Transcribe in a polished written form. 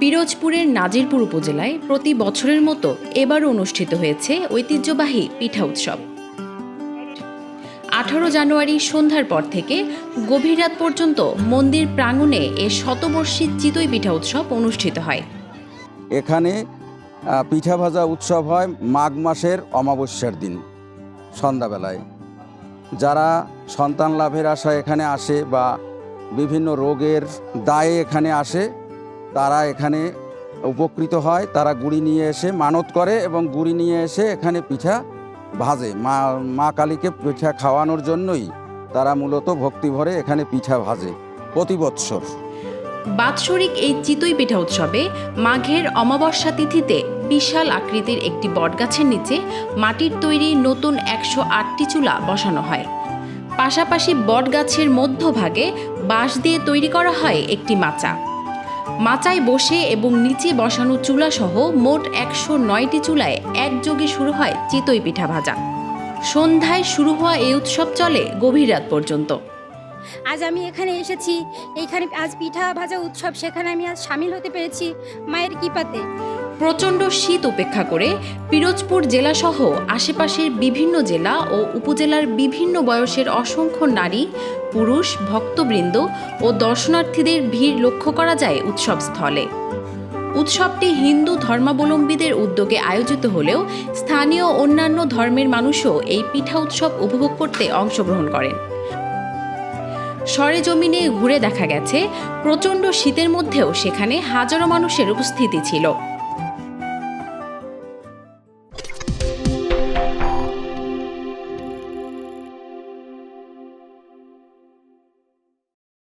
পিরোজপুরের নাজিরপুর উপজেলায় প্রতি বছরের মতো এবারও অনুষ্ঠিত হয়েছে ঐতিহ্যবাহী পিঠা উৎসব। 18 জানুয়ারি সন্ধ্যার পর থেকে গভীর রাত পর্যন্ত মন্দির প্রাঙ্গণে এ শতবর্ষী চিতই পিঠা উৎসব অনুষ্ঠিত হয়। এখানে পিঠা ভাজা উৎসব হয় মাঘ মাসের অমাবস্যার দিন সন্ধ্যাবেলায়। যারা সন্তান লাভের আশায় এখানে আসে বা বিভিন্ন রোগের দায়ে এখানে আসে, তারা এখানে উপকৃত হয়। তারা গুড়ি নিয়ে এসে মানত করে এবং গুড়ি নিয়ে এসে এখানে পিঠা ভাজে। মা কালীকে পিঠা খাওয়ানোর জন্যই তারা মূলত ভক্তি ভরে এখানে পিঠা ভাজে প্রতি বৎসর। বাৎসরিক এই চিতই পিঠা উৎসবে মাঘের অমাবস্যা তিথিতে বিশাল আকৃতির একটি বটগাছের নিচে মাটির তৈরি নতুন 108টি চুলা বসানো হয়। পাশাপাশি বটগাছের মধ্যভাগে বাঁশ দিয়ে তৈরি করা হয় একটি মাচা। মাচায় বসে এবং নিচে বসানো চুলা সহ মোট 109টি চুলায় একযোগে শুরু হয় চিতই পিঠা ভাজা। সন্ধ্যায় শুরু হওয়া এই উৎসব চলে গভীর রাত পর্যন্ত। আজ আমি এখানে এসেছি, এইখানে আজ পিঠা ভাজা উৎসব, সেখানে আমি আজ সামিল হতে পেরেছি মায়ের কৃপাতে। প্রচণ্ড শীত উপেক্ষা করে পিরোজপুর জেলাসহ আশেপাশের বিভিন্ন জেলা ও উপজেলার বিভিন্ন বয়সের অসংখ্য নারী, পুরুষ, ভক্তবৃন্দ ও দর্শনার্থীদের ভিড় লক্ষ্য করা যায় উৎসবস্থলে। উৎসবটি হিন্দু ধর্মাবলম্বীদের উদ্যোগে আয়োজিত হলেও স্থানীয় অন্যান্য ধর্মের মানুষও এই পিঠা উৎসব উপভোগ করতে অংশগ্রহণ করেন। সরেজমিনে ঘুরে দেখা গেছে প্রচণ্ড শীতের মধ্যেও সেখানে হাজারো মানুষের উপস্থিতি ছিল।